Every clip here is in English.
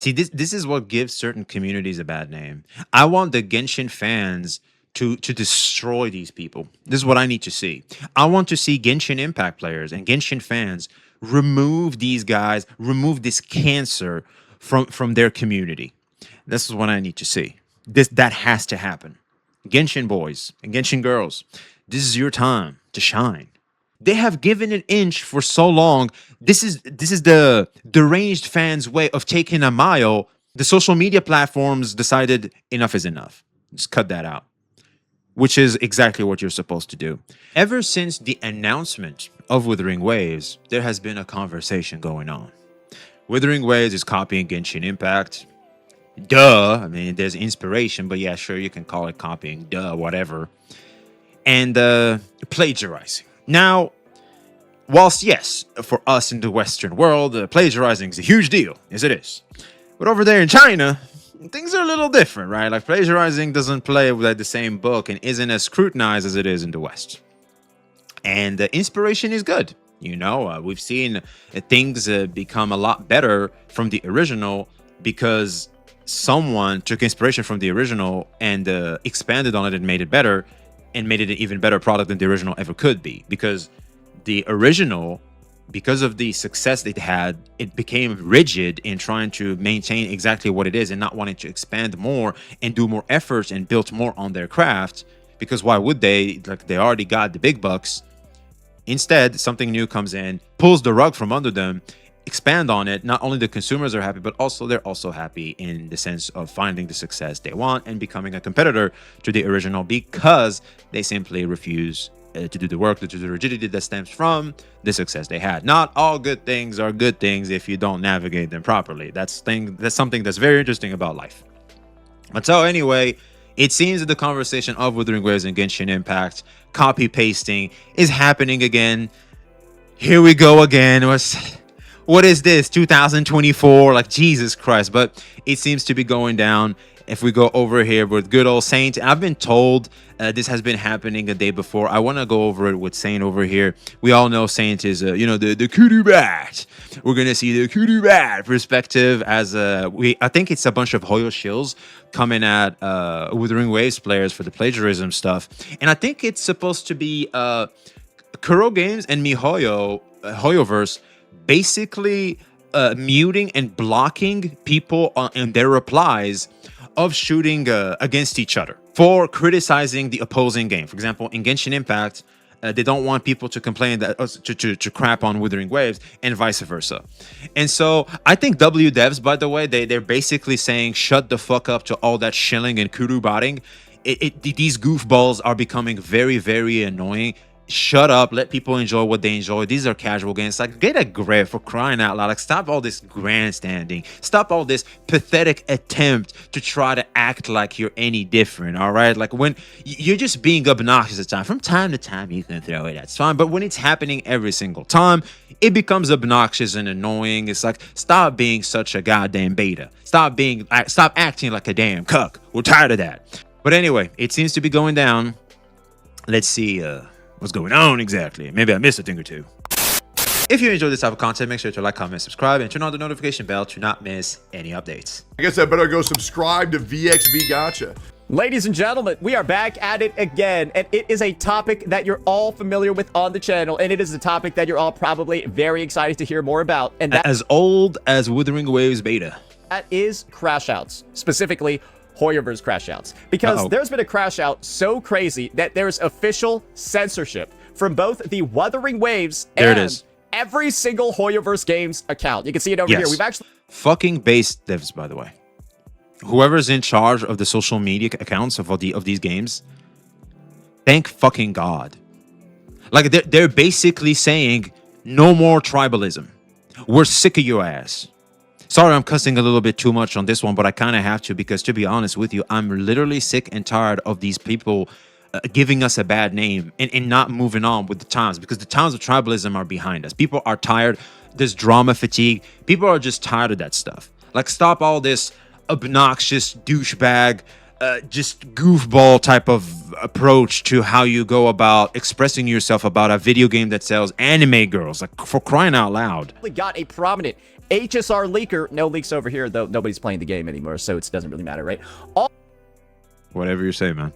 See, this is what gives certain communities a bad name. I want the Genshin fans to destroy these people. This is what I need to see. I want to see Genshin Impact players and Genshin fans remove these guys, remove this cancer from their community. This is what I need to see. That has to happen. Genshin boys and Genshin girls, this is your time to shine. They have given an inch for so long. This is the deranged fans' way of taking a mile. The social media platforms decided enough is enough. Just cut that out, which is exactly what you're supposed to do. Ever since the announcement of Wuthering Waves, there has been a conversation going on. Wuthering Waves is copying Genshin Impact. Duh. I mean, there's inspiration, but yeah, sure, you can call it copying. Duh, whatever. And plagiarizing. Now, whilst yes, for us in the Western world, plagiarizing is a huge deal. Yes, it is. But over there in China, things are a little different, right? Like plagiarizing doesn't play with the same book and isn't as scrutinized as it is in the West. And inspiration is good. You know, we've seen things become a lot better from the original because someone took inspiration from the original and expanded on it and made it better and made it an even better product than the original ever could be. Because the original, because of the success it had, it became rigid in trying to maintain exactly what it is and not wanting to expand more and do more efforts and build more on their craft. Because why would they? Like, they already got the big bucks. Instead, something new comes in, pulls the rug from under them, expand on it. Not only the consumers are happy, but also they're also happy in the sense of finding the success they want and becoming a competitor to the original because they simply refuse to do the work, to do the rigidity that stems from the success they had. Not all good things are good things if you don't navigate them properly. That's something that's very interesting about life. But so anyway, it seems that the conversation of Wuthering Waves and Genshin Impact copy pasting is happening again. Here we go again. What is this? 2024? Like, Jesus Christ. But it seems to be going down. If we go over here with good old Saint, I've been told this has been happening a day before. I want to go over it with Saint over here. We all know Saint is, the kudu bat. We're going to see the kudu bat perspective as I think it's a bunch of Hoyo shills coming at Wuthering Waves players for the plagiarism stuff. And I think it's supposed to be Kuro Games and MiHoYo, Hoyoverse, basically muting and blocking people in their replies of shooting against each other for criticizing the opposing game. For example, in Genshin Impact, they don't want people to complain that to crap on Wuthering Waves and vice versa. And so I think W devs, by the way, they're basically saying shut the fuck up to all that shilling and kudu botting. These goofballs are becoming very, very annoying. Shut up, let people enjoy what they enjoy. These are casual games. Like, get a grip, for crying out loud. Like, stop all this grandstanding. Stop all this pathetic attempt to try to act like you're any different, all right? Like, when you're just being obnoxious at times. From time to time, you can throw it, that's fine. But when it's happening every single time, it becomes obnoxious and annoying. It's like, stop being such a goddamn beta. Stop acting like a damn cuck. We're tired of that. But anyway, it seems to be going down. Let's see what's going on exactly. Maybe I missed a thing or two. If you enjoyed this type of content, make sure to like, comment, subscribe, and turn on the notification bell to not miss any updates. I guess I better go subscribe to VXV Gacha. Ladies and gentlemen, we are back at it again, and it is a topic that you're all familiar with on the channel, and it is a topic that you're all probably very excited to hear more about, and that as old as Wuthering Waves beta. That is crash outs, specifically Hoyoverse crash outs, because there's been a crash out so crazy that there's official censorship from both the Wuthering Waves and every single Hoyoverse games account. You can see it over here. We've actually fucking base devs, by the way. Whoever's in charge of the social media accounts of these games, thank fucking God. Like, they're basically saying no more tribalism. We're sick of your ass. Sorry, I'm cussing a little bit too much on this one, but I kind of have to, because to be honest with you, I'm literally sick and tired of these people giving us a bad name and not moving on with the times, because the times of tribalism are behind us. People are tired. There's drama fatigue. People are just tired of that stuff. Like, stop all this obnoxious douchebag, just goofball type of approach to how you go about expressing yourself about a video game that sells anime girls. Like, for crying out loud. got a prominent HSR leaker. No leaks over here, though nobody's playing the game anymore, so it doesn't really matter, right? Whatever you say, man.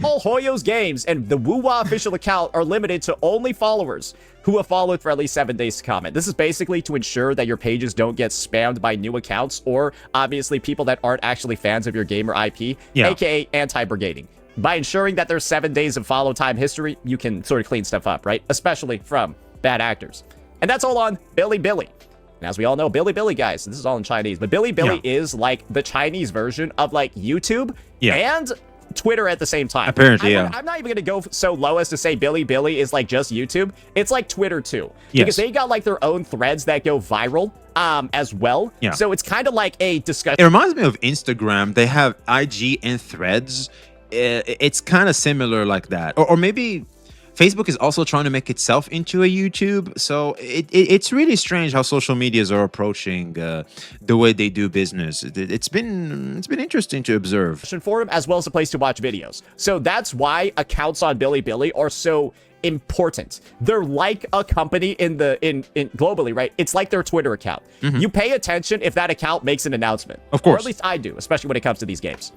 All Hoyo's games and the Wuwa official account are limited to only followers who have followed for at least 7 days to comment. This is basically to ensure that your pages don't get spammed by new accounts or, obviously, people that aren't actually fans of your game or IP, aka anti-brigading. By ensuring that there's 7 days of follow time history, you can sort of clean stuff up, right? Especially from bad actors. And that's all on Bilibili. And as we all know, Bilibili, guys, this is all in Chinese, but Bilibili is like the Chinese version of like YouTube and Twitter at the same time. Apparently, I'm not even going to go so low as to say Bilibili is like just YouTube. It's like Twitter too. Because they got like their own threads that go viral as well. So it's kind of like a discussion. It reminds me of Instagram. They have IG and threads. It's kind of similar like that. Or maybe Facebook is also trying to make itself into a YouTube. So it's really strange how social medias are approaching the way they do business. It's been interesting to observe. Forum as well as a place to watch videos. So that's why accounts on Bilibili are so important. They're like a company in globally, right? It's like their Twitter account. You pay attention if that account makes an announcement. Of course. Or at least I do, especially when it comes to these games.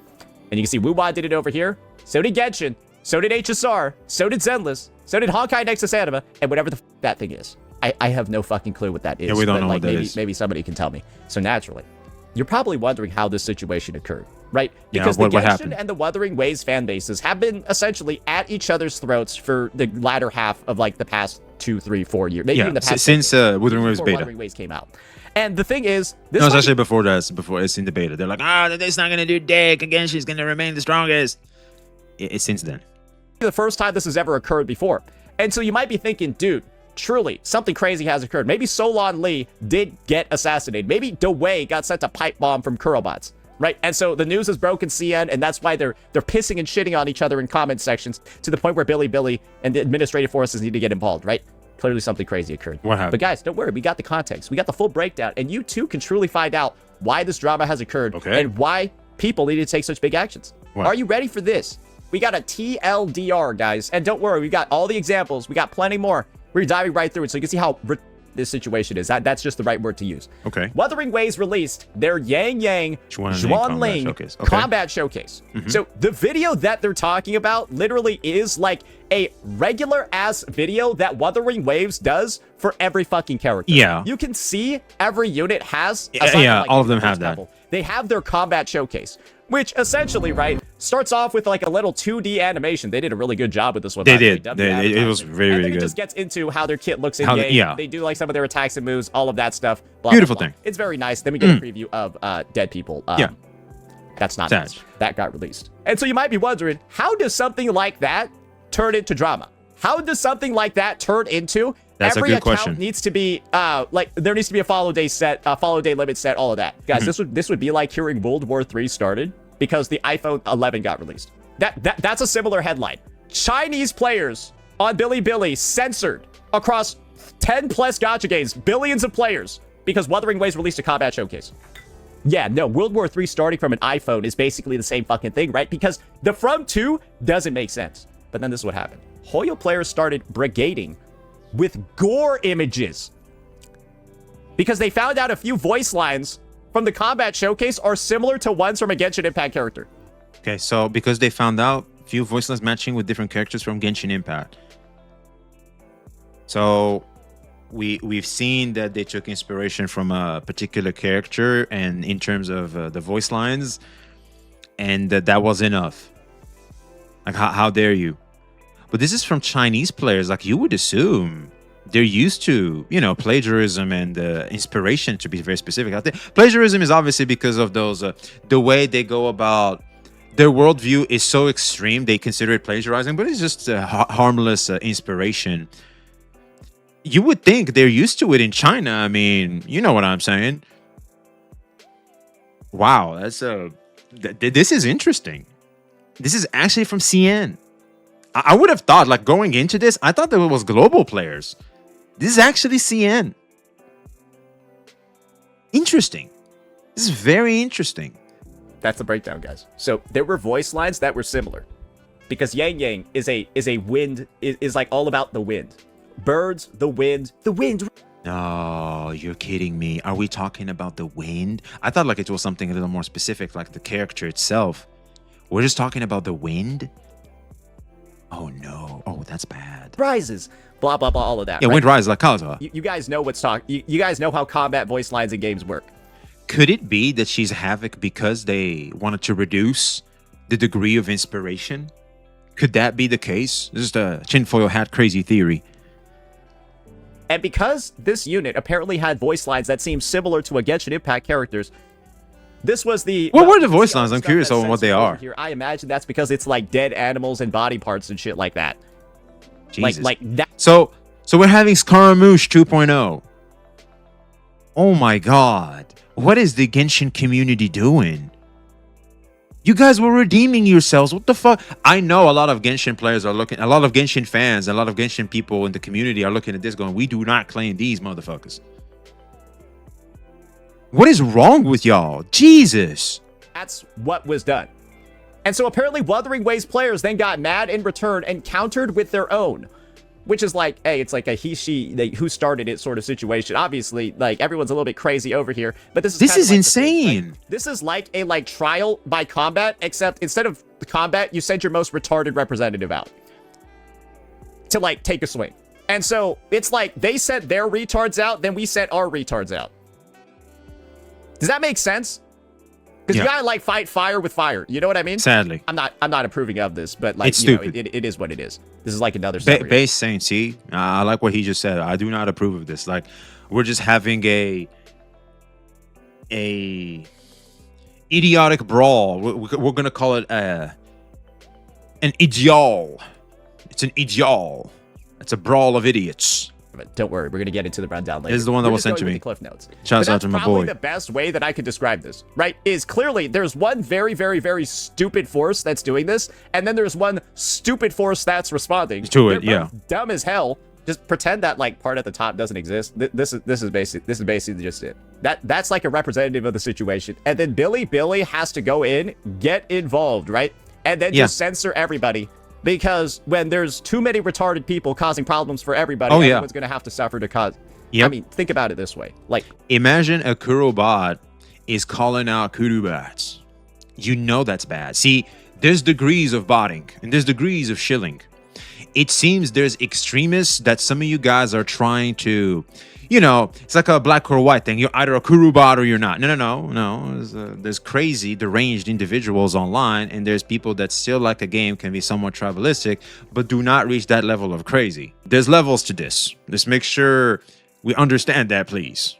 And you can see Wuwa did it over here. So did Genshin. So did HSR. So did Zenless. So did Honkai Nexus Anima. And whatever the that thing is. I have no fucking clue what that is. Yeah, we don't know like, what that is. Maybe somebody can tell me. So naturally, you're probably wondering how this situation occurred, right? Yeah, Because what the Genshin happened? and the Wuthering Waves fan bases have been essentially at each other's throats for the latter half of like the past 2, 3, 4 years. Maybe even the past since Wuthering Waves beta. Wuthering Waves came out. And the thing is, No, it's actually before that. Before it's in the beta. They're like, it's not gonna do dick. Again, she's gonna remain the strongest. It's since then. The first time this has ever occurred before. And so you might be thinking, dude, truly, something crazy has occurred. Maybe Solon Lee did get assassinated. Maybe DeWei got sent a pipe bomb from Kurobots, right? And so the news has broken CN, and that's why they're pissing and shitting on each other in comment sections to the point where Bilibili and the administrative forces need to get involved, right? Clearly something crazy occurred. What happened? But guys, don't worry. We got the context. We got the full breakdown. And you too can truly find out why this drama has occurred and why people need to take such big actions. Are you ready for this? We got a TLDR, guys. And don't worry, we got all the examples. We got plenty more. We're diving right through it so you can see how this situation is. That's just the right word to use. Okay. Wuthering Waves released their Yangyang Combat Combat Showcase. So the video that they're talking about literally is like a regular ass video that Wuthering Waves does for every fucking character. Yeah. You can see every unit has all of them have that. They have their combat showcase, which essentially, right, starts off with like a little 2D animation. They did a really good job with this one. They did. It was really, really good. It good. just gets into how their kit looks in game. They do like some of their attacks and moves, all of that stuff. Blah, Beautiful blah, blah. thing. It's very nice. Then we get a preview of Dead People. That's not nice. That got released. And so you might be wondering, how does something like that turn into drama? How does something like that turn into That's every a good account question. needs to be like there needs to be a follow day set, follow day limit set, all of that. Guys, this would be like hearing World War III started because the iPhone 11 got released. That's a similar headline. Chinese players on Bilibili censored across 10 plus gacha games, billions of players because Wuthering Waves released a combat showcase. Yeah, no, World War III starting from an iPhone is basically the same fucking thing, right? Because the From 2 doesn't make sense. But then this is what happened. Hoyo players started brigading with gore images because they found out a few voice lines from the combat showcase are similar to ones from a Genshin Impact character. Okay, so because they found out a few voice lines matching with different characters from Genshin Impact. So we've seen that they took inspiration from a particular character and in terms of the voice lines, and that was enough. Like, how dare you? But this is from Chinese players. Like, you would assume they're used to, plagiarism and inspiration, to be very specific. I think plagiarism is obviously because of those, the way they go about their worldview is so extreme, they consider it plagiarizing, but it's just a harmless inspiration. You would think they're used to it in China. I mean, you know what I'm saying? Wow, that's this is interesting. This is actually from CN. I would have thought, like, going into this, I thought that it was global players. This is actually CN. Interesting. This is very interesting. That's the breakdown, guys. So there were voice lines that were similar because Yangyang is a wind, is like all about the wind. Birds, the wind. Oh, Oh, you're kidding me. Are we talking about the wind? I thought like it was something a little more specific, like the character itself. We're just talking about the wind? Oh no. Oh, that's bad. Rises. Blah, blah, blah, all of that. Yeah, right? wind rises like Kazuha. You guys know what's you guys know how combat voice lines in games work. Could it be that she's Havoc because they wanted to reduce the degree of inspiration? Could that be the case? This is the tinfoil hat crazy theory. And because this unit apparently had voice lines that seemed similar to a Genshin Impact characters, this was the... What were the voice lines? I'm curious on what they are. Here. I imagine that's because it's like dead animals and body parts and shit like that. Jesus. Like that. So we're having Scaramouche 2.0. Oh my god. What is the Genshin community doing? You guys were redeeming yourselves. What the fuck? I know a lot of Genshin players are looking, a lot of Genshin fans, a lot of Genshin people in the community are looking at this going, we do not claim these motherfuckers. What is wrong with y'all? Jesus. That's what was done. And so apparently Wuthering Waves players then got mad in return and countered with their own. Which is like, hey, it's like a he, she, they, who started it sort of situation. Obviously, like, everyone's a little bit crazy over here. But this is like insane. This is like a trial by combat, except instead of the combat, you send your most retarded representative out to, like, take a swing. And so it's like they sent their retards out, then we sent our retards out. Does that make sense? Because you gotta, like, fight fire with fire. You know what I mean? Sadly. I'm not approving of this, but, like, it's stupid. It is what it is. This is like another base saying, see, I like what he just said. I do not approve of this. Like, we're just having a idiotic brawl. We're gonna call it an ideal. It's an ideal. It's a brawl of idiots. But don't worry, we're gonna get into the rundown later. This is the one that was sent to me. The cliff notes. Shouts out to my boy. Probably the best way that I could describe this, right? Is clearly there's one very, very, very stupid force that's doing this, and then there's one stupid force that's responding to it. They're both dumb as hell. Just pretend that like part at the top doesn't exist. This is basically just it. That's like a representative of the situation, and then Billy has to go in, get involved, right, and then just censor everybody. Because when there's too many retarded people causing problems for everybody, everyone's going to have to suffer to cause. I mean, think about it this way. Like, imagine a Kurobot is calling out Kurubots. You know that's bad. See, there's degrees of botting and there's degrees of shilling. It seems there's extremists that some of you guys are trying to, you know, it's like a black or white thing. You're either a Kurobot or you're not. No. There's crazy, deranged individuals online, and there's people that still like a game, can be somewhat tribalistic, but do not reach that level of crazy. There's levels to this. Let's make sure we understand that, please.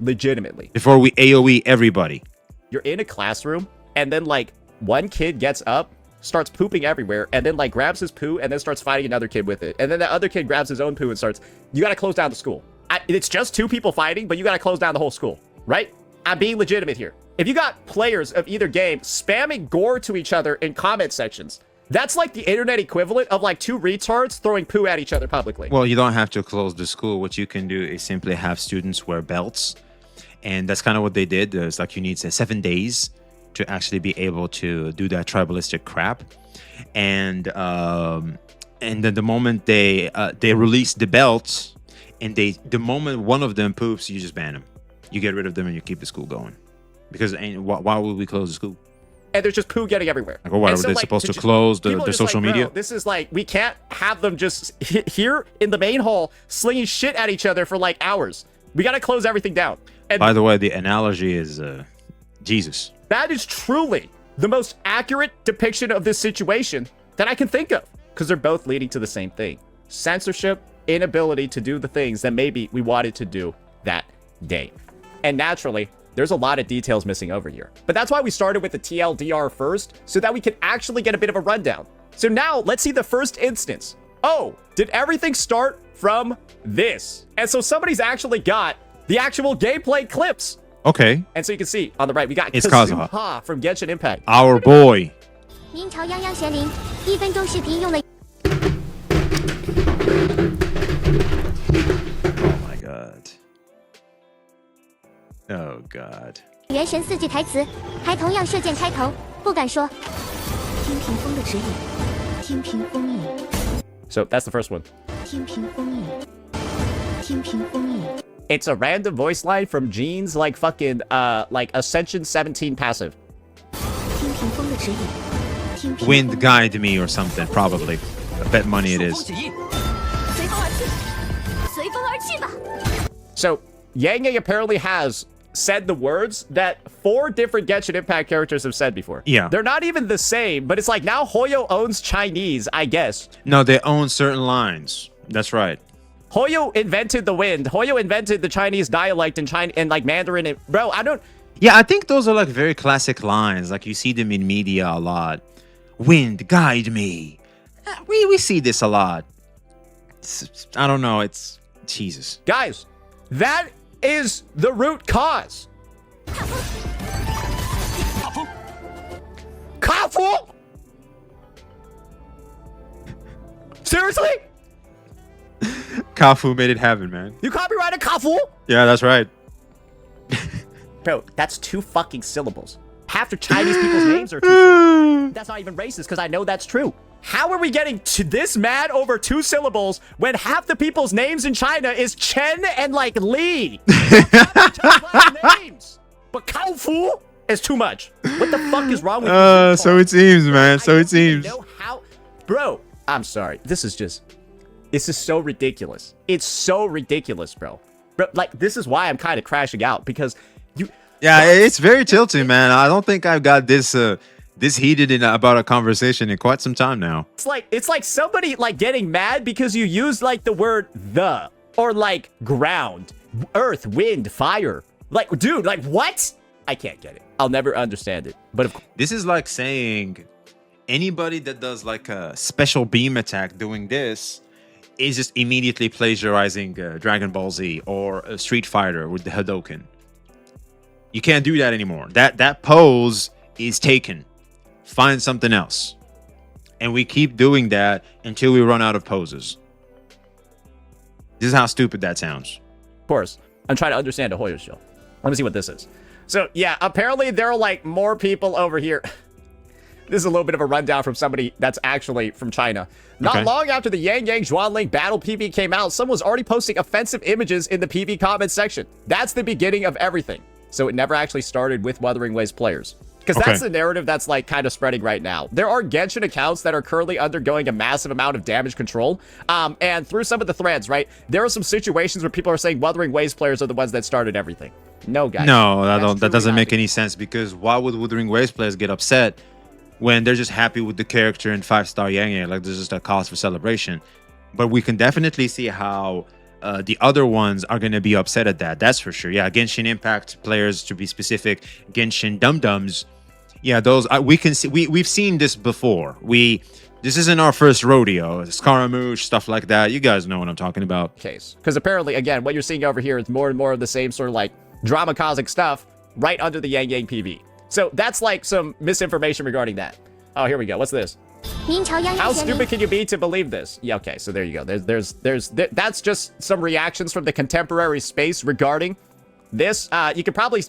Legitimately. Before we AoE everybody. You're in a classroom, and then, like, one kid gets up, starts pooping everywhere, and then, like, grabs his poo, and then starts fighting another kid with it. And then the other kid grabs his own poo and starts, you gotta close down the school. It's just two people fighting, but you gotta close down the whole school, right? I'm being legitimate here. If you got players of either game spamming gore to each other in comment sections, that's like the internet equivalent of like two retards throwing poo at each other publicly. Well, you don't have to close the school. What you can do is simply have students wear belts. And that's kind of what they did. It's like you need 7 days to actually be able to do that tribalistic crap. And then the moment they release the belts, and the moment one of them poops, you just ban them. You get rid of them and you keep the school going. Because why would we close the school? And there's just poo getting everywhere. Like, what, are they supposed to close their social media? This is like, we can't have them just here in the main hall slinging shit at each other for like hours. We got to close everything down. And by the way, the analogy is Jesus. That is truly the most accurate depiction of this situation that I can think of. Because they're both leading to the same thing. Censorship, inability to do the things that maybe we wanted to do that day. And naturally, there's a lot of details missing over here. But that's why we started with the TLDR first, so that we can actually get a bit of a rundown. So now, let's see the first instance. Oh, did everything start from this? And so somebody's actually got the actual gameplay clips. Okay. And so you can see, on the right, we got Kazuha from Genshin Impact. Our boy. 明朝泱泱贤灵，1分钟视频用了。 Oh my god. Oh god. 元神4句台词，还同样射箭开头，不敢说。听屏风的指引，听屏风引。 So that's the first one. 听屏风引，听屏风引。It's a random voice line from Gene's like fucking like Ascension 17 passive. Wind guide me or something, probably. I bet money it is. So Yangyang apparently has said the words that 4 different Genshin Impact characters have said before. Yeah. They're not even the same, but it's like now Hoyo owns Chinese, I guess. No, they own certain lines. That's right. Hoyo invented the wind. Hoyo invented the Chinese dialect in China and like Mandarin. And, bro, I don't... Yeah, I think those are like very classic lines. Like you see them in media a lot. Wind, guide me. We see this a lot. I don't know. It's... Jesus. Guys, that is the root cause. Kafu? Seriously? Kafu made it happen, man. You copyrighted Kafu? Yeah, that's right. Bro, that's 2 fucking syllables. Half the Chinese people's names are 2 syllables. That's not even racist because I know that's true. How are we getting to this mad over 2 syllables when half the people's names in China is Chen and like Li? Names. But Kaofu is too much. What the fuck is wrong with you? So it seems, man. So it seems. Know how... Bro, I'm sorry. This is so ridiculous. It's so ridiculous, bro. Bro, like, this is why I'm kind of crashing out because you... Yeah, it's very tilting, man. I don't think I've got this this heated about a conversation in quite some time now. It's like somebody like getting mad because you used like the word the or like ground, earth, wind, fire. Like, dude, like what? I can't get it. I'll never understand it. But of course, this is like saying anybody that does like a special beam attack doing this is just immediately plagiarizing Dragon Ball Z or a Street Fighter with the Hadouken. You can't do that anymore. That pose is taken. Find something else. And we keep doing that until we run out of poses. This is how stupid that sounds. Of course, I'm trying to understand a Hoyo show. Let me see what this is. So, yeah, apparently there are, like, more people over here. This is a little bit of a rundown from somebody that's actually from China. Not long after the Yangyang Zhuanling Battle PV came out, someone was already posting offensive images in the PV comments section. That's the beginning of everything. So it never actually started with Wuthering Waves players. Because that's the narrative that's like kind of spreading right now. There are Genshin accounts that are currently undergoing a massive amount of damage control. And through some of the threads, right, there are some situations where people are saying Wuthering Waves players are the ones that started everything. No, guys. No, that doesn't make any sense because why would Wuthering Waves players get upset when they're just happy with the character in 5-star Yangyang? Like, there's just a cause for celebration. But we can definitely see how the other ones are going to be upset at that. That's for sure. Yeah, Genshin Impact players, to be specific, Genshin Dum-Dums. Yeah, those we can see. We've seen this before. This isn't our first rodeo. Scaramouche, stuff like that. You guys know what I'm talking about. Case, because apparently, again, what you're seeing over here is more and more of the same sort of like drama causing stuff right under the Yangyang PV. So that's like some misinformation regarding that. Oh, here we go. What's this? How stupid can you be to believe this? Yeah, okay, so there you go. That's just some reactions from the contemporary space regarding this. You could probably,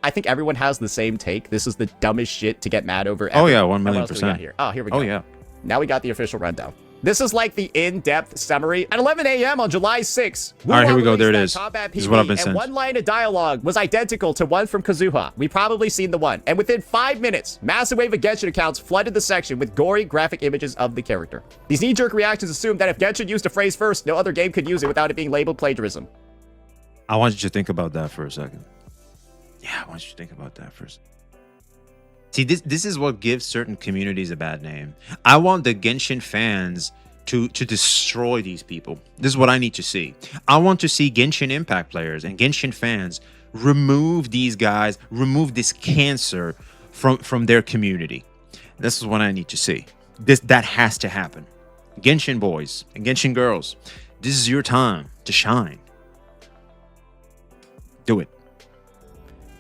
I think everyone has the same take. This is the dumbest shit to get mad over. Oh yeah, 1,000,000%. Here? Oh, here we go. Oh yeah. Now we got the official rundown. This is like the in-depth summary. At 11 a.m. on July 6th, all right, here we go. There it is. Combat PV, this is what I've been and sent. one line of dialogue was identical to one from Kazuha. We probably seen the one. And within 5 minutes, massive wave of Genshin accounts flooded the section with gory graphic images of the character. These knee-jerk reactions assume that if Genshin used a phrase first, no other game could use it without it being labeled plagiarism. I want you to think about that for a second. Yeah, I want you to think about that first. See, this is what gives certain communities a bad name. I want the Genshin fans to destroy these people. This is what I need to see. I want to see Genshin Impact players and Genshin fans remove these guys, remove this cancer from their community. This is what I need to see. That has to happen. Genshin boys and Genshin girls, this is your time to shine. Do it.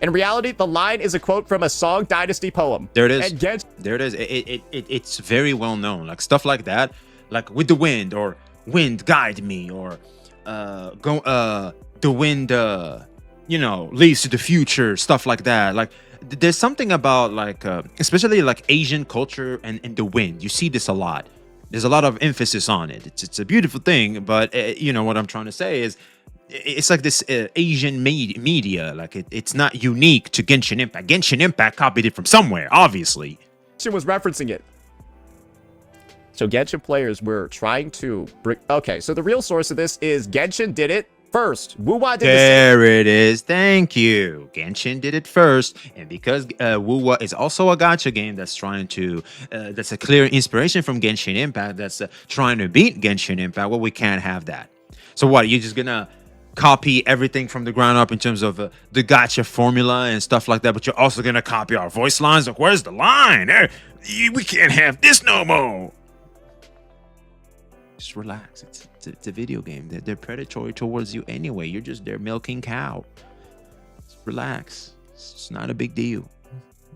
In reality, the line is a quote from a Song Dynasty poem. There it is. And there it is. It's very well known. Like stuff like that, like with the wind or wind guide me or the wind leads to the future, stuff like that. Like there's something about like especially like Asian culture and the wind. You see this a lot. There's a lot of emphasis on it. It's a beautiful thing, but you know what I'm trying to say is it's like this Asian media. Like it's not unique to Genshin Impact. Genshin Impact copied it from somewhere, obviously. Genshin was referencing it. So Genshin players were trying to bring... Okay, so the real source of this is Genshin did it first. Wuwa did There it is. Thank you. Genshin did it first. And because Wuwa is also a gacha game that's trying to... that's a clear inspiration from Genshin Impact that's trying to beat Genshin Impact, well, we can't have that. So what, you're just gonna copy everything from the ground up in terms of the gacha formula and stuff like that, but you're also gonna copy our voice lines? Like, where's the line? We can't have this no more. Just relax. It's a video game. They're predatory towards you anyway. You're just there milking cow. Just relax. It's not a big deal.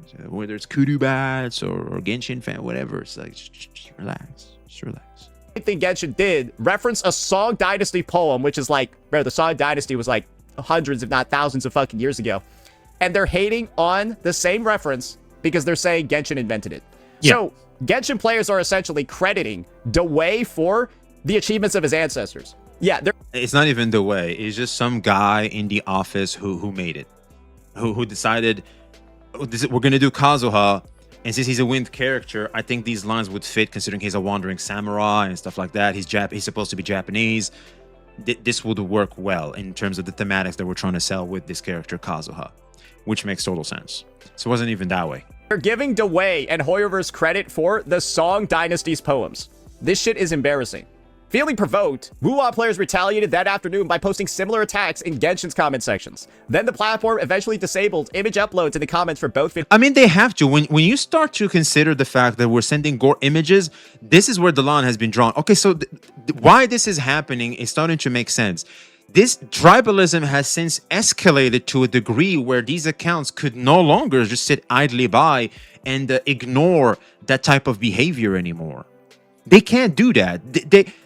So whether it's Kudu Bats or Genshin fan, whatever, it's like just relax. Just relax. I think Genshin did reference a Song Dynasty poem, which is like, bro, the Song Dynasty was like hundreds, if not thousands of fucking years ago. And they're hating on the same reference because they're saying Genshin invented it. Yeah. So Genshin players are essentially crediting Dewey for the achievements of his ancestors. Yeah, it's not even Dewey. It's just some guy in the office who made it, who decided we're gonna do Kazuha, and since he's a wind character, I think these lines would fit considering he's a wandering samurai and stuff like that. He's supposed to be Japanese. This would work well in terms of the thematics that we're trying to sell with this character Kazuha, which makes total sense. So it wasn't even that way. They're giving Dewey and Hoyoverse credit for the Song Dynasty's poems. This shit is embarrassing. Feeling provoked, Wuwa players retaliated that afternoon by posting similar attacks in Genshin's comment sections. Then the platform eventually disabled image uploads in the comments for both videos. I mean, they have to. When you start to consider the fact that we're sending gore images, this is where the line has been drawn. Okay, so why this is happening is starting to make sense. This tribalism has since escalated to a degree where these accounts could no longer just sit idly by and ignore that type of behavior anymore. They can't do that.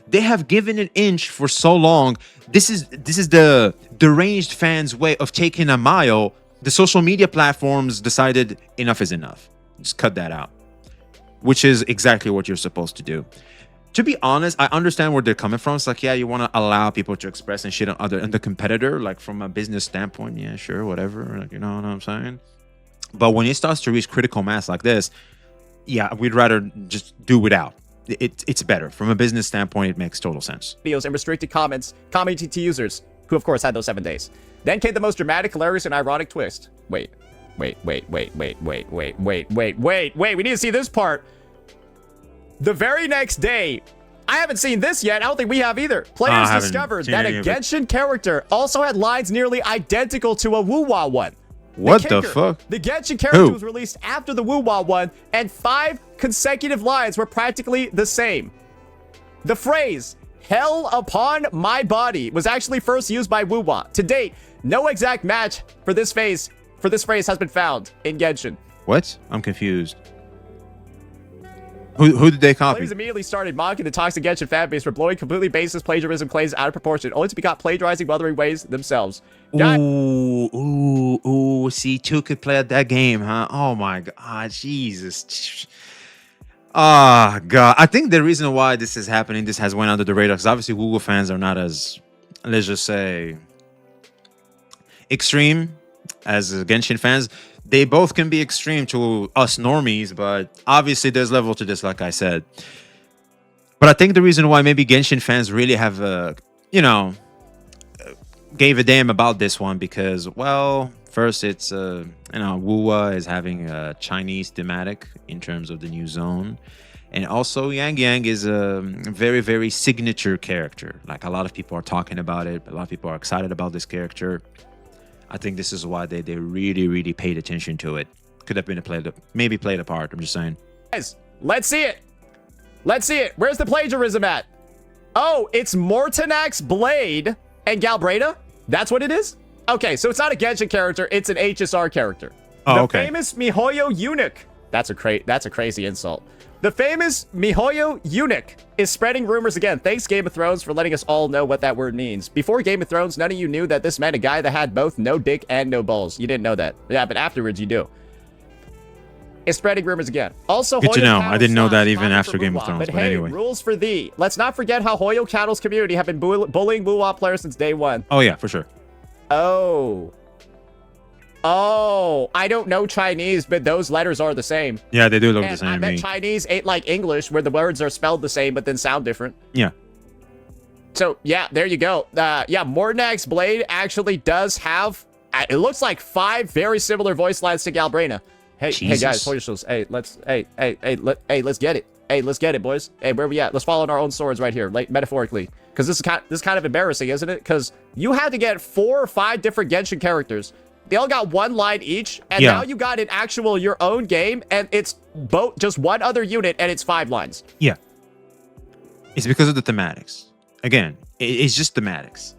They have given an inch for so long. This is the deranged fans' way of taking a mile. The social media platforms decided enough is enough. Just cut that out, which is exactly what you're supposed to do. To be honest, I understand where they're coming from. It's like, yeah, you want to allow people to express and shit on the competitor, like from a business standpoint. Yeah, sure, whatever. Like, you know what I'm saying? But when it starts to reach critical mass like this, yeah, we'd rather just do without. It's better. From a business standpoint, it makes total sense. Videos and restricted comments commenting to users, who of course had those 7 days. Then came the most dramatic, hilarious, and ironic twist. Wait. We need to see this part. The very next day, I haven't seen this yet. I don't think we have either. Players discovered that a Genshin character also had lines nearly identical to a Wuwa one. What the fuck? The Genshin character was released after the Wuwa one, and 5 consecutive lines were practically the same. The phrase, "hell upon my body," was actually first used by Wuwa. To date, no exact match for this phrase has been found in Genshin. What? I'm confused. Who did they copy? Players immediately started mocking the toxic Genshin fanbase for blowing completely baseless plagiarism claims out of proportion, only to be caught plagiarizing Wuthering ways themselves. Ooh, see, 2 could play at that game, huh? Oh my god, Jesus. Ah, god. I think the reason why this is happening, this has went under the radar, because obviously Google fans are not as, let's just say, extreme as Genshin fans. They both can be extreme to us normies, but obviously there's level to this, like I said. But I think the reason why maybe Genshin fans really have, gave a damn about this one because, well, first it's, Wuwa is having a Chinese thematic in terms of the new zone. And also Yangyang is a very, very signature character. Like a lot of people are talking about it. A lot of people are excited about this character. I think this is why they really, really paid attention to it. Could have been maybe played a part. I'm just saying. Guys, let's see it. Let's see it. Where's the plagiarism at? Oh, it's Mortonak's Blade and Galbreda? That's what it is? Okay, so it's not a Genshin character. It's an HSR character. Oh, the famous miHoYo eunuch. That's a crazy insult. The famous miHoYo eunuch is spreading rumors again. Thanks, Game of Thrones, for letting us all know what that word means. Before Game of Thrones, none of you knew that this meant a guy that had both no dick and no balls. You didn't know that. Yeah, but afterwards you do. is spreading rumors again. Also, Good to Hoyo know. cattle I didn't know that stocks even common after for Game of Wuwa, Thrones, but hey, anyway. rules for thee. Let's not forget how Hoyo Cattle's community have been bullying Wuwa players since day one. Oh yeah, for sure. Oh, I don't know Chinese, but those letters are the same. Yeah, they do look And the same I to bet me. Chinese ain't like English, where the words are spelled the same but then sound different. Yeah. So, yeah, there you go. Yeah, Mornag's Blade actually does have, it looks like 5 very similar voice lines to Galbraina. Hey, Jesus. hey guys, hold yourselves. Hey, let's get it. Hey, let's get it, boys. Hey, where we at? Let's fall on our own swords right here, like metaphorically. Because this is kind of embarrassing, isn't it? Because you had to get 4 or 5 different Genshin characters. They all got 1 line each, and Yeah. now you got an actual your own game, and it's both just 1 other unit, and it's 5 lines. Yeah. It's because of the thematics. Again, it's just thematics.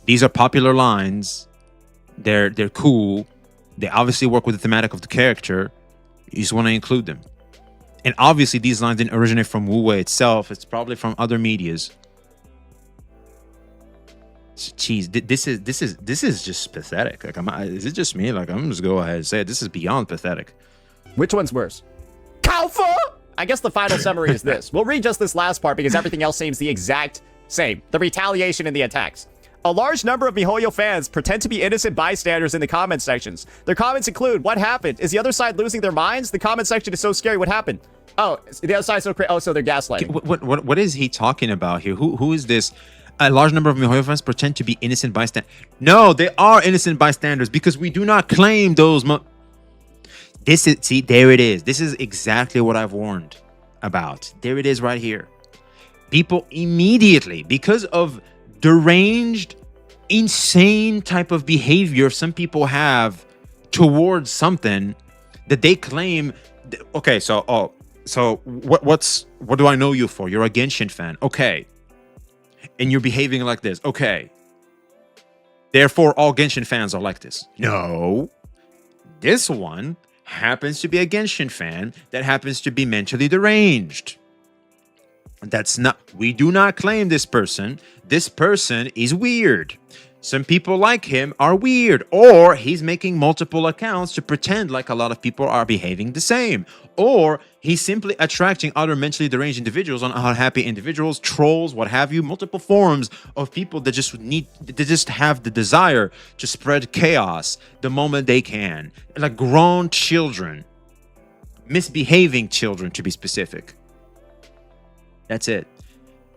These are popular lines. They're cool. They obviously work with the thematic of the character. You just want to include them. And obviously, these lines didn't originate from Wu-Wei itself. It's probably from other medias. Jeez, this is just pathetic. Like, is it just me? Like, I'm just go ahead and say it. This is beyond pathetic. Which one's worse? Kalfa! I guess the final summary is this. We'll read just this last part because everything else seems the exact same. The retaliation and the attacks. A large number of MiHoYo fans pretend to be innocent bystanders in the comment sections. Their comments include, what happened? Is the other side losing their minds? The comment section is so scary. What happened? Oh, the other side's so crazy. Oh, so they're gaslighting. What is he talking about here? Who is this? A large number of MiHoYo fans pretend to be innocent bystanders. No, they are innocent bystanders because we do not claim those. See, there it is. This is exactly what I've warned about. There it is right here. People immediately, because of deranged, insane type of behavior some people have towards something that they claim. Okay, so what do I know you for? You're a Genshin fan, okay, and you're behaving like this, okay. Therefore, all Genshin fans are like this. No, this one happens to be a Genshin fan that happens to be mentally deranged. That's not, we do not claim this person. This person is weird. Some people like him are weird, or he's making multiple accounts to pretend like a lot of people are behaving the same, or he's simply attracting other mentally deranged individuals, unhappy individuals, trolls, what have you, multiple forms of people that just have the desire to spread chaos the moment they can, like grown children, misbehaving children to be specific. That's it.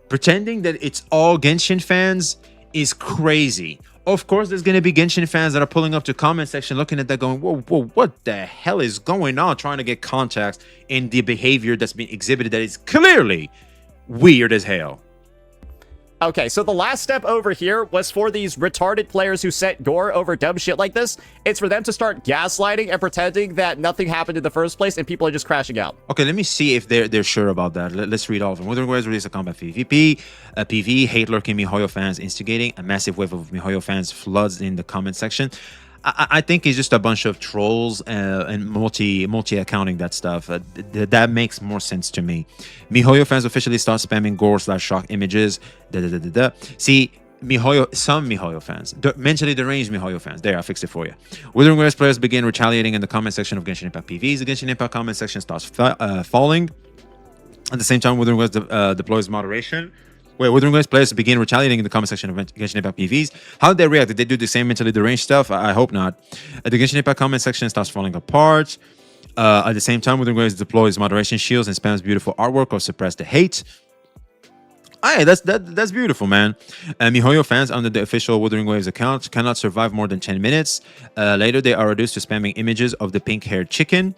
Pretending that it's all Genshin fans is crazy. Of course, there's going to be Genshin fans that are pulling up to comment section looking at that going, whoa, what the hell is going on? Trying to get context in the behavior that's being exhibited that is clearly weird as hell. Okay, so the last step over here was for these retarded players who set gore over dumb shit like this. It's for them to start gaslighting and pretending that nothing happened in the first place and people are just crashing out. Okay, let me see if they're sure about that. Let's read all of them. Wuthering Waves released a combat PvP. PV, hate lurking MiHoYo fans instigating. A massive wave of MiHoYo fans floods in the comment section. I think it's just a bunch of trolls and multi-accounting that stuff. That makes more sense to me. MiHoYo fans officially start spamming gore/shock images. See, some MiHoYo fans, mentally deranged MiHoYo fans. There, I fixed it for you. Wuthering Waves players begin retaliating in the comment section of Genshin Impact PVs. The Genshin Impact comment section starts falling. At the same time, Wuthering Waves deploys moderation. Wuthering Waves players begin retaliating in the comment section of Genshin Impact PVs. How did they react? Did they do the same mentally deranged stuff? I hope not. The Genshin Impact comment section starts falling apart. At the same time, Wuthering Waves deploys moderation shields and spams beautiful artwork or suppress the hate. Hey, that's beautiful, man. MiHoYo fans under the official Wuthering Waves account cannot survive more than 10 minutes. Later, they are reduced to spamming images of the pink-haired chicken.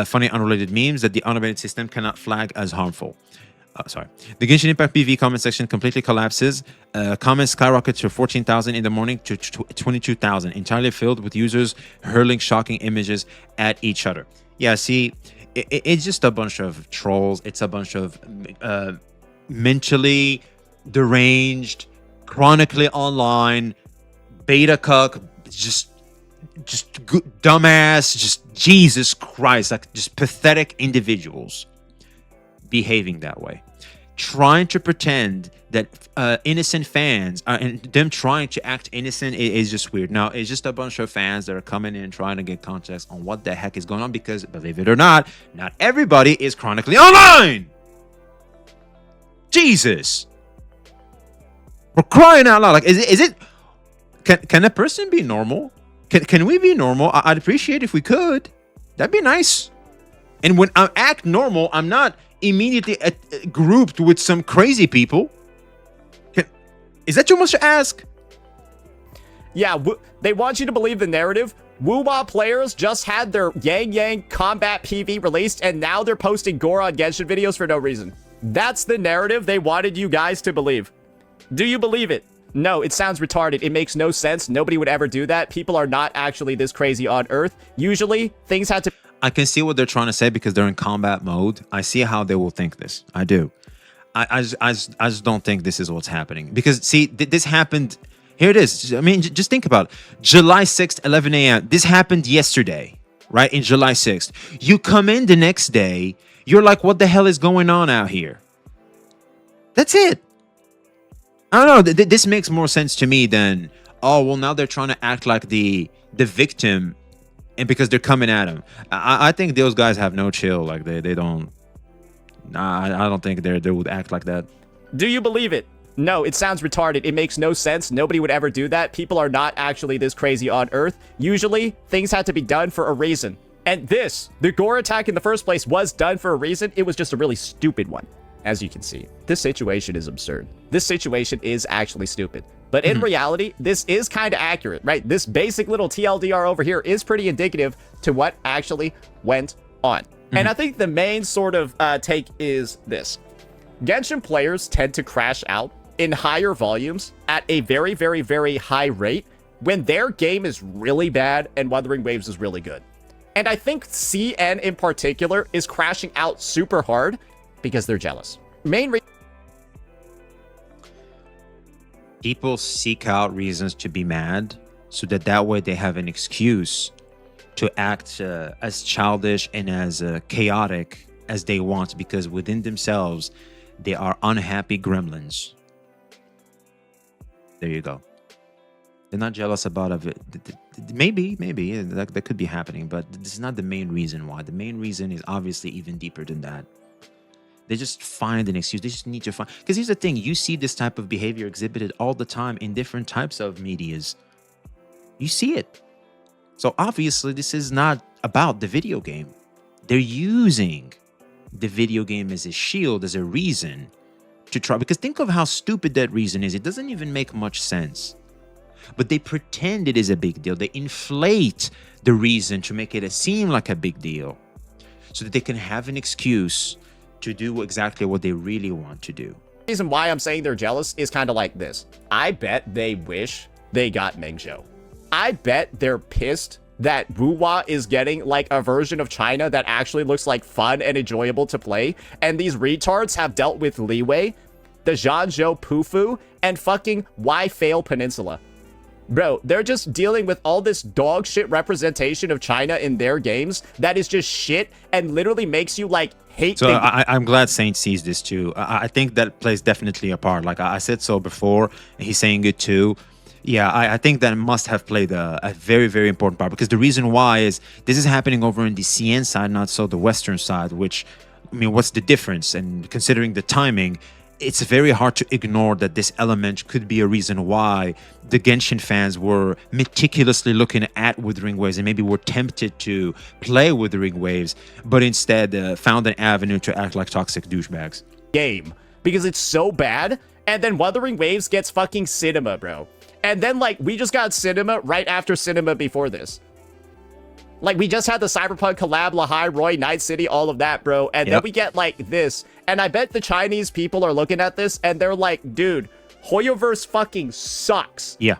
Funny unrelated memes that the automated system cannot flag as harmful. The Genshin Impact PV comment section completely collapses. Comments skyrocket to 14,000 in the morning to 22,000, entirely filled with users hurling shocking images at each other. Yeah, see, it's just a bunch of trolls. It's a bunch of mentally deranged, chronically online, beta cuck, just dumbass, just Jesus Christ, like just pathetic individuals behaving that way. trying to pretend that innocent fans and them trying to act innocent is just weird. Now, it's just a bunch of fans that are coming in trying to get context on what the heck is going on because, believe it or not everybody is chronically online. Jesus. We're crying out loud. Like, is it can a person be normal? Can we be normal? I'd appreciate if we could. That'd be nice. And when I act normal, I'm not immediately grouped with some crazy people. Is that too much to ask? Yeah, they want you to believe the narrative. Wuwa players just had their Yangyang Combat PV released, and now they're posting gore on Genshin videos for no reason. That's the narrative they wanted you guys to believe. Do you believe it? No, it sounds retarded. It makes no sense. Nobody would ever do that. People are not actually this crazy on Earth. Usually, things had to... I can see what they're trying to say because they're in combat mode. I see how they will think this. I do. I just don't think this is what's happening. Because, see, this happened... Here it is. I mean, just think about it. July 6th, 11 a.m. This happened yesterday, right? In July 6th. You come in the next day. You're like, what the hell is going on out here? That's it. I don't know. This makes more sense to me than, oh, well, now they're trying to act like the victim, and because they're coming at him. I think those guys have no chill. Like they don't. Nah, I don't think they would act like that. Do you believe it? No, it sounds retarded. It makes no sense. Nobody would ever do that. People are not actually this crazy on Earth. Usually, things had to be done for a reason. And the gore attack in the first place was done for a reason. It was just a really stupid one. As you can see, this situation is absurd. This situation is actually stupid. But in reality, this is kind of accurate, right? This basic little TLDR over here is pretty indicative to what actually went on. And I think the main sort of take is this. Genshin players tend to crash out in higher volumes at a very, very, very high rate when their game is really bad and Wuthering Waves is really good. And I think CN in particular is crashing out super hard because they're jealous. People seek out reasons to be mad so that way they have an excuse to act as childish and as chaotic as they want, because within themselves they are unhappy gremlins. There you go. They're not jealous about it. Maybe that could be happening, but this is not the main reason why. The main reason is obviously even deeper than that. They just find an excuse. They just need to find... Because here's the thing. You see this type of behavior exhibited all the time in different types of medias. You see it. So obviously, this is not about the video game. They're using the video game as a shield, as a reason to try... Because think of how stupid that reason is. It doesn't even make much sense. But they pretend it is a big deal. They inflate the reason to make it seem like a big deal so that they can have an excuse to do exactly what they really want to do. The reason why I'm saying they're jealous is kind of like this. I bet they wish they got Mengzhou. I bet they're pissed that Wuwa is getting like a version of China that actually looks like fun and enjoyable to play, and these retards have dealt with Leeway, the Zhanzhou Pufu, and fucking Why Fail Peninsula. Bro, they're just dealing with all this dog shit representation of China in their games that is just shit and literally makes you like hate. So I'm glad Saint sees this too. I think that plays definitely a part. Like I said so before, and he's saying it too. Yeah, I think that must have played a very, very important part, because the reason why is this is happening over in the CN side, not so the Western side, which, I mean, what's the difference? And considering the timing, it's very hard to ignore that this element could be a reason why the Genshin fans were meticulously looking at Wuthering Waves and maybe were tempted to play Wuthering Waves, but instead found an avenue to act like toxic douchebags. Game, because it's so bad, and then Wuthering Waves gets fucking cinema, bro. And then, like, we just got cinema right after cinema before this. Like, we just had the Cyberpunk collab, Lahai, Roy, Night City, all of that, bro. And then we get, like, this. And I bet the Chinese people are looking at this, and they're like, dude, Hoyoverse fucking sucks. Yeah.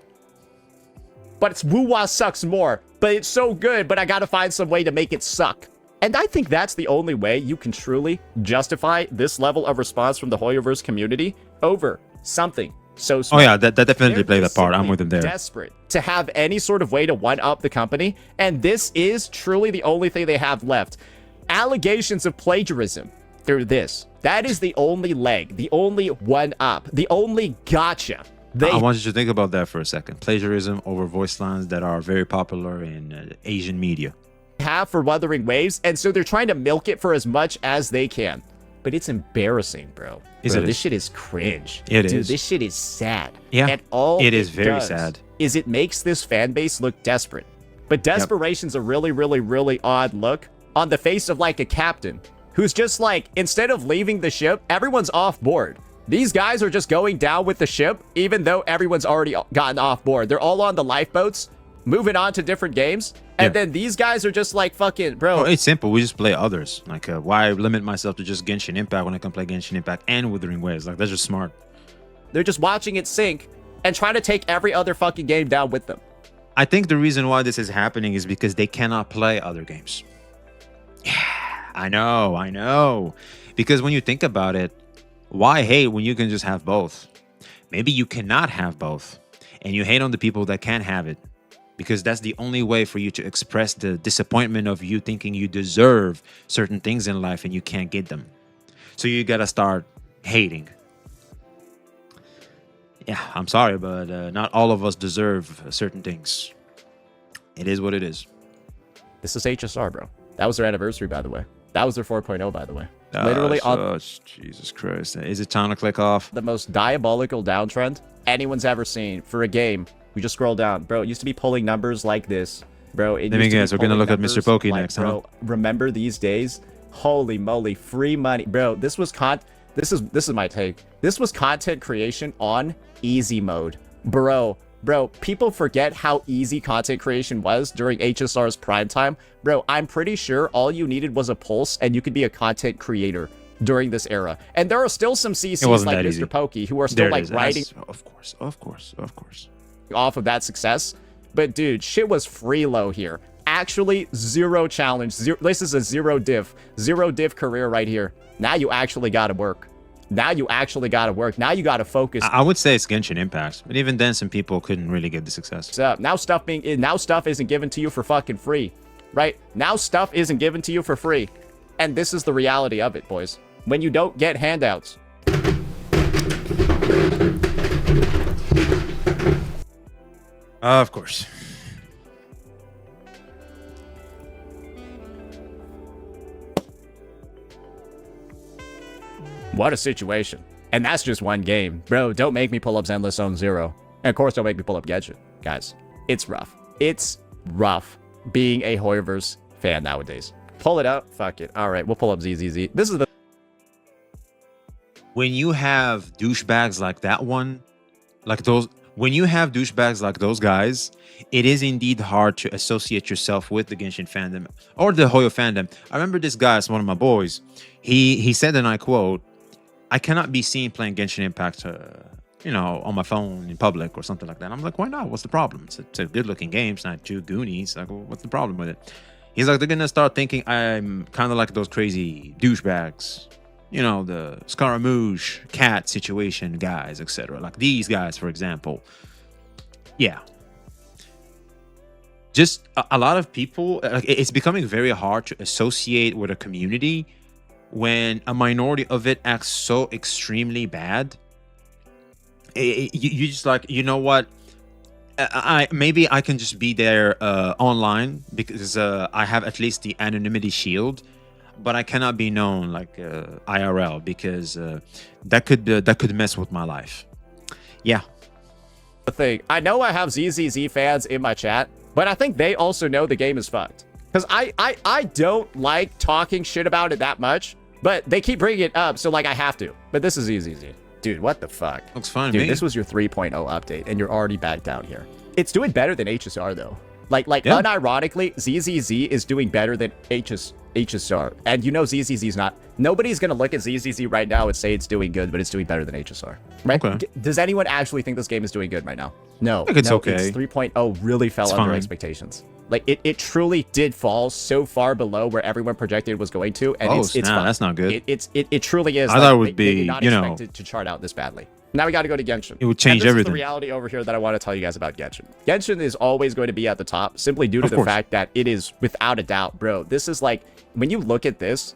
But it's Wuwa sucks more. But it's so good, but I gotta find some way to make it suck. And I think that's the only way you can truly justify this level of response from the Hoyoverse community over something so small. Oh yeah, that definitely played a part. I'm with him there. Desperate to have any sort of way to one-up the company, and this is truly the only thing they have left. Allegations of plagiarism through this. That is the only leg, the only one-up, the only gotcha. I want you to think about that for a second. Plagiarism over voice lines that are very popular in Asian media. Have for Wuthering Waves, and so they're trying to milk it for as much as they can. But it's embarrassing, bro. This shit is cringe. Dude, this shit is sad. Yeah, and all it is very sad. Is it makes this fan base look desperate. But desperation's a really, really, really odd look on the face of like a captain who's just like, instead of leaving the ship, everyone's off board. These guys are just going down with the ship, even though everyone's already gotten off board. They're all on the lifeboats, moving on to different games. And then these guys are just like, fucking, bro. Well, it's simple. We just play others. Like, why limit myself to just Genshin Impact when I can play Genshin Impact and Wuthering Waves? Like, that's just smart. They're just watching it sink and trying to take every other fucking game down with them. I think the reason why this is happening is because they cannot play other games. Yeah, I know. Because when you think about it, why hate when you can just have both? Maybe you cannot have both, and you hate on the people that can have it, because that's the only way for you to express the disappointment of you thinking you deserve certain things in life and you can't get them. So you gotta start hating. Yeah, I'm sorry, but not all of us deserve certain things. It is what it is. This is HSR, bro. That was their anniversary, by the way. That was their 4.0, by the way. Literally on... Jesus Christ. Is it time to click off? The most diabolical downtrend anyone's ever seen for a game. We just scroll down. Bro, it used to be pulling numbers like this. Bro, let me guess. We're going to look at Mr. Pokey like, next, bro, remember these days? Holy moly. Free money. Bro, this was This is my take. This was content creation on easy mode. Bro, people forget how easy content creation was during HSR's prime time. Bro, I'm pretty sure all you needed was a pulse and you could be a content creator during this era. And there are still some CCs like Mr. Pokey who are still like writing. Of course. Off of that success. But dude, shit was free low here. Actually, zero challenge. This is a zero diff career right here. Now you actually gotta work. Now you gotta focus. I would say it's Genshin Impact, but even then, some people couldn't really get the success. So now stuff isn't given to you for fucking free, right? Now stuff isn't given to you for free, and this is the reality of it, boys. When you don't get handouts. Of course. What a situation. And that's just one game. Bro, don't make me pull up Zenless Zone 0. And of course, don't make me pull up Genshin. Guys, it's rough. It's rough being a Hoyoverse fan nowadays. Pull it up. Fuck it. All right, we'll pull up ZZZ. This is the... When you have douchebags like that one, like those... When you have douchebags like those guys, it is indeed hard to associate yourself with the Genshin fandom or the Hoyo fandom. I remember this guy, it's one of my boys. He said, and I quote, "I cannot be seen playing Genshin Impact, on my phone in public or something like that." I'm like, why not? What's the problem? It's a good-looking game. It's not two Goonies. Like, what's the problem with it? He's like, they're gonna start thinking I'm kind of like those crazy douchebags. The Scaramouche cat situation guys, etc. Like these guys, for example. Yeah. Just a lot of people, it's becoming very hard to associate with a community when a minority of it acts so extremely bad. You just like, you know what? Maybe I can just be there online because I have at least the anonymity shield. But I cannot be known like IRL because that could mess with my life. Yeah. The thing, I know I have ZZZ fans in my chat, but I think they also know the game is fucked. Because I don't like talking shit about it that much, but they keep bringing it up, so like I have to. But this is ZZZ. Dude, what the fuck? Looks fine to me. Dude, this was your 3.0 update, and you're already back down here. It's doing better than HSR, though. Unironically, ZZZ is doing better than HSR. And ZZZ's not... Nobody's going to look at ZZZ right now and say it's doing good, but it's doing better than HSR. Right? Okay. Does anyone actually think this game is doing good right now? No. I think it's okay. It's 3.0 really fell under expectations. Like, it truly did fall so far below where everyone projected it was going to. And it's that's not good. It truly is. I thought it would be, not expected to chart out this badly. Now we got to go to Genshin. It would change everything. This is the reality over here that I want to tell you guys about Genshin. Genshin is always going to be at the top simply due to the fact that it is, without a doubt, bro. This is like, when you look at this,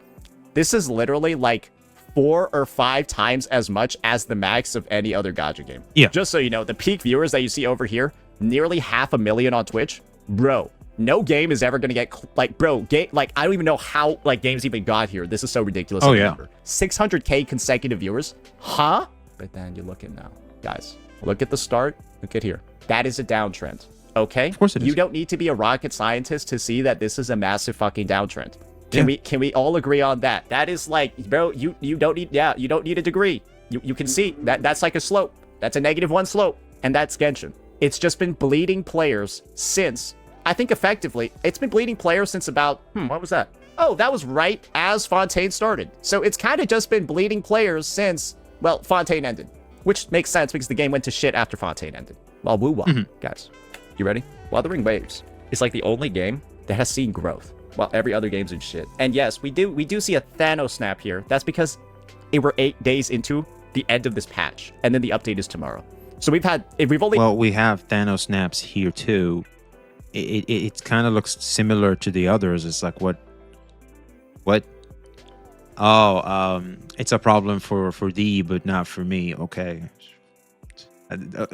This is literally like 4 or 5 times as much as the max of any other gacha game. Yeah. Just so you know, the peak viewers that you see over here, nearly 500,000 on Twitch. Bro, no game is ever going to get, like, bro, like, I don't even know how, like, games even got here. This is so ridiculous. Oh, yeah. 600K consecutive viewers? Huh? But then you look at now. Guys, look at the start. Look at here. That is a downtrend. Okay? Of course it is. You don't need to be a rocket scientist to see that this is a massive fucking downtrend. Can we all agree on that? That is like, bro, you don't need you don't need a degree. You can see that's like a slope. That's a -1 slope. And that's Genshin. It's just been bleeding players since, I think effectively, it's been bleeding players since about, what was that? Oh, that was right as Fontaine started. So it's kind of just been bleeding players since, well, Fontaine ended. Which makes sense because the game went to shit after Fontaine ended. Well, woo-wah. Guys, you ready? Wuthering Waves is like the only game that has seen growth, while every other game's in shit. And yes, we do see a Thanos snap here. That's because we're 8 days into the end of this patch, and then the update is tomorrow. So we have Thanos snaps here too. It kind of looks similar to the others. It's like what? Oh, it's a problem for thee, but not for me. Okay.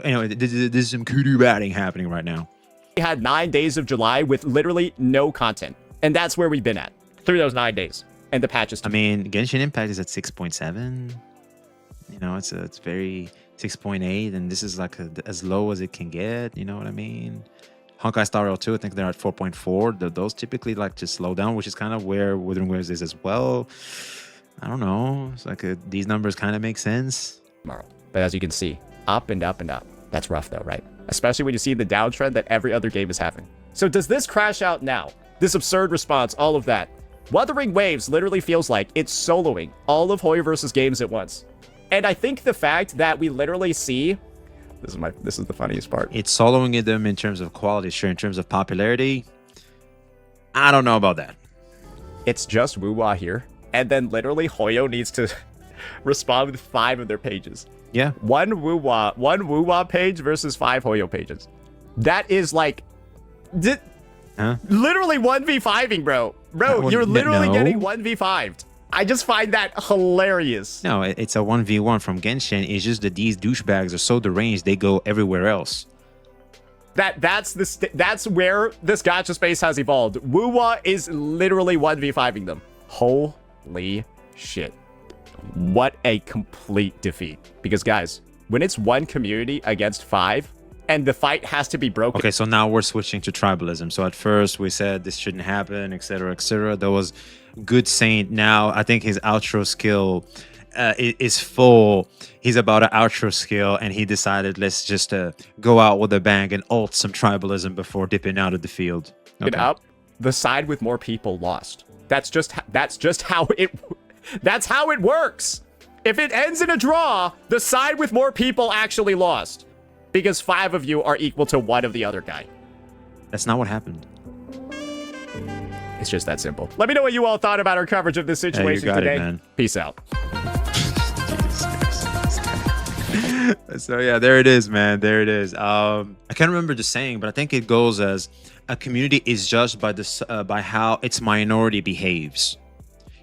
Anyway, this is some kudu batting happening right now. We had 9 days of July with literally no content, and that's where we've been at through those 9 days. And the patches. I mean, Genshin Impact is at 6.7. You know, it's very 6.8, and this is like as low as it can get. You know what I mean? Honkai Star Rail 2, I think they're at 4.4. Those typically like to slow down, which is kind of where Wuthering Waves is as well. I don't know. It's like these numbers kind of make sense. Tomorrow. But as you can see, up and up and up. That's rough though, right? Especially when you see the downtrend that every other game is having. So does this crash out now? This absurd response, all of that. Wuthering Waves literally feels like it's soloing all of Hoyoverse's games at once. And I think the fact that we literally see, this is the funniest part. It's soloing them in terms of quality, sure. In terms of popularity, I don't know about that. It's just woo-wah here. And then literally Hoyo needs to respond with 5 of their pages. Yeah. One woo-wah page versus 5 Hoyo pages. That is like literally 1v5ing, bro. Bro, you're literally getting 1v5'd. I just find that hilarious. No, it's a 1v1 from Genshin. It's just that these douchebags are so deranged they go everywhere else. That's where this gacha space has evolved. Woo-wah is literally 1v5ing them. Holy shit. What a complete defeat. Because guys, when it's one community against 5 and the fight has to be broken. Okay, so now we're switching to tribalism. So at first we said this shouldn't happen, etc., etc. That was good Saint. Now I think his outro skill is full. He's about an outro skill, and he decided let's just go out with a bang and ult some tribalism before dipping out of the field. Okay. Up, the side with more people lost. That's just how it works. If it ends in a draw, the side with more people actually lost because 5 of you are equal to 1 of the other guy. That's not what happened. It's just that simple. Let me know what you all thought about our coverage of this situation today. Man. Peace out. So yeah, there it is, man. There it is. I can't remember the saying, but I think it goes as a community is judged by how its minority behaves.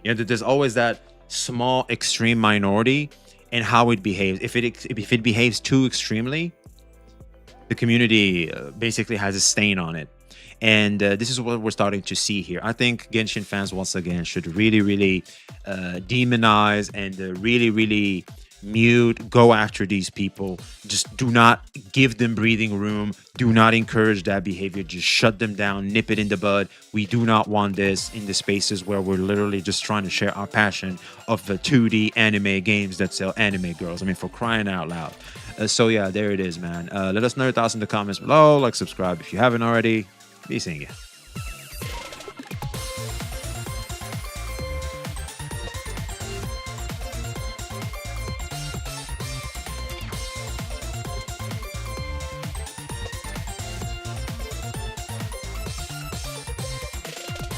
You know, there's always that small extreme minority and how it behaves. If it behaves too extremely, the community basically has a stain on it. And this is what we're starting to see here. I think Genshin fans, once again, should really demonize and really mute, go after these people. Just do not give them breathing room. Do not encourage that behavior. Just shut them down, nip it in the bud. We do not want this in the spaces where we're literally just trying to share our passion of the 2D anime games that sell anime girls. I mean, for crying out loud. So yeah, there it is, man. Let us know your thoughts in the comments below. Like, subscribe if you haven't already. Be seeing you.